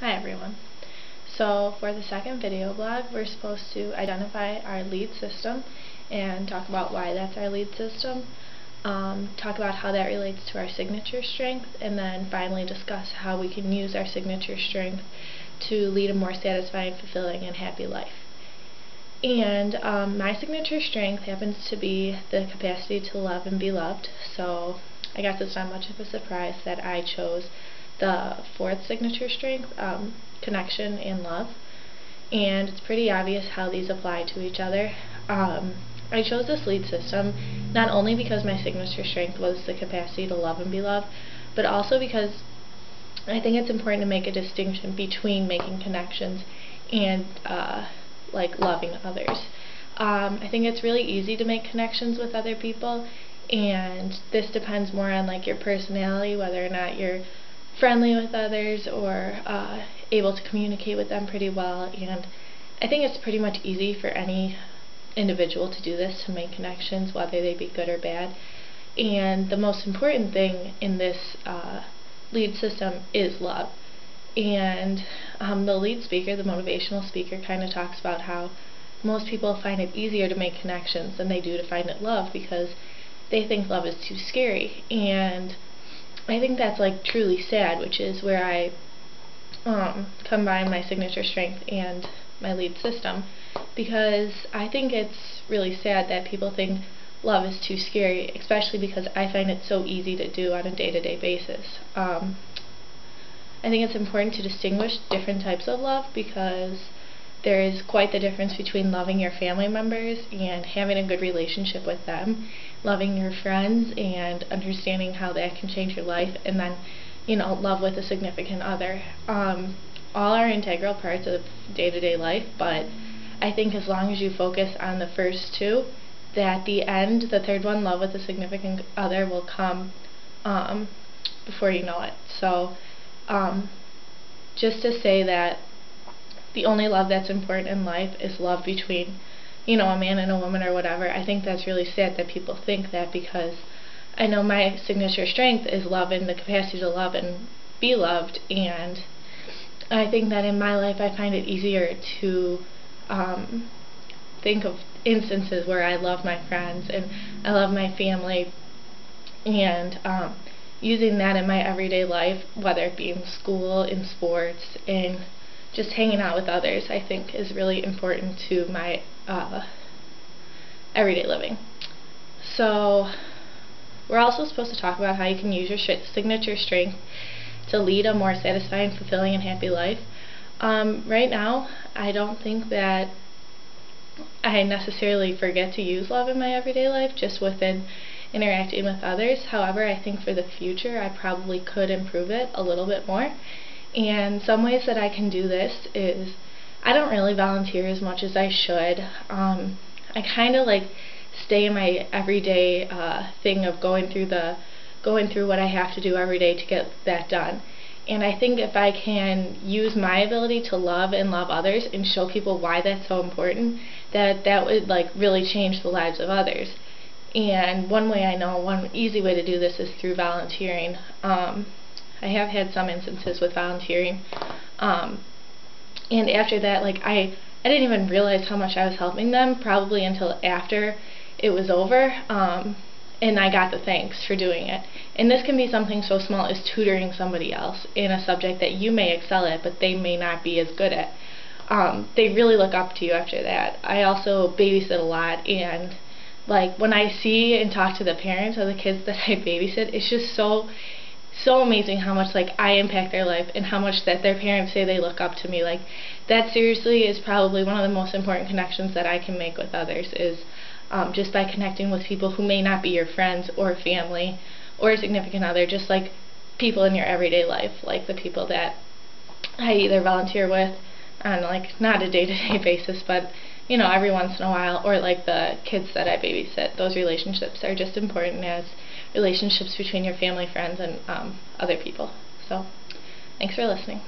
Hi everyone. So for the second video blog, we're supposed to identify our lead system and talk about why that's our lead system, talk about how that relates to our signature strength, and then finally discuss how we can use our signature strength to lead a more satisfying, fulfilling, and happy life. And my signature strength happens to be the capacity to love and be loved. So I guess it's not much of a surprise that I chose the fourth signature strength, connection and love. And it's pretty obvious how these apply to each other. I chose this lead system not only because my signature strength was the capacity to love and be loved, but also because I think it's important to make a distinction between making connections and like loving others. I think it's really easy to make connections with other people, and this depends more on like your personality, whether or not you're friendly with others or able to communicate with them pretty well. And I think it's pretty much easy for any individual to do this, to make connections, whether they be good or bad. And the most important thing in this lead system is love. And the lead speaker, the motivational speaker, kind of talks about how most people find it easier to make connections than they do to find it love, because they think love is too scary. And I think that's like truly sad, which is where I combine my signature strength and my lead system, because I think it's really sad that people think love is too scary, especially because I find it so easy to do on a day-to-day basis. I think it's important to distinguish different types of love, because there is quite the difference between loving your family members and having a good relationship with them, loving your friends and understanding how that can change your life, and then, love with a significant other. All are integral parts of day-to-day life, but I think as long as you focus on the first two, that the end, the third one, love with a significant other, will come before you know it. So just to say that the only love that's important in life is love between, a man and a woman or whatever, I think that's really sad that people think that, because I know my signature strength is love and the capacity to love and be loved, and I think that in my life I find it easier to think of instances where I love my friends and I love my family, and using that in my everyday life, whether it be in school, in sports, in just hanging out with others, I think is really important to my everyday living. So we're also supposed to talk about how you can use your signature strength to lead a more satisfying, fulfilling, and happy life. Right now, I don't think that I necessarily forget to use love in my everyday life, just within interacting with others. However, I think for the future I probably could improve it a little bit more. And some ways that I can do this is, I don't really volunteer as much as I should. I kind of like stay in my everyday thing of going through what I have to do every day to get that done. And I think if I can use my ability to love and love others and show people why that's so important, that would like really change the lives of others. And one easy way to do this is through volunteering. I have had some instances with volunteering, and after that, like I didn't even realize how much I was helping them, probably until after it was over, and I got the thanks for doing it. And this can be something so small as tutoring somebody else in a subject that you may excel at, but they may not be as good at. They really look up to you after that. I also babysit a lot, and like when I see and talk to the parents of the kids that I babysit, it's just so amazing how much like I impact their life, and how much that their parents say they look up to me. Like that seriously is probably one of the most important connections that I can make with others, is just by connecting with people who may not be your friends or family or a significant other, just like people in your everyday life, like the people that I either volunteer with on like not a day-to-day basis, but every once in a while, or like the kids that I babysit. Those relationships are just important as relationships between your family, friends, and other people. So thanks for listening.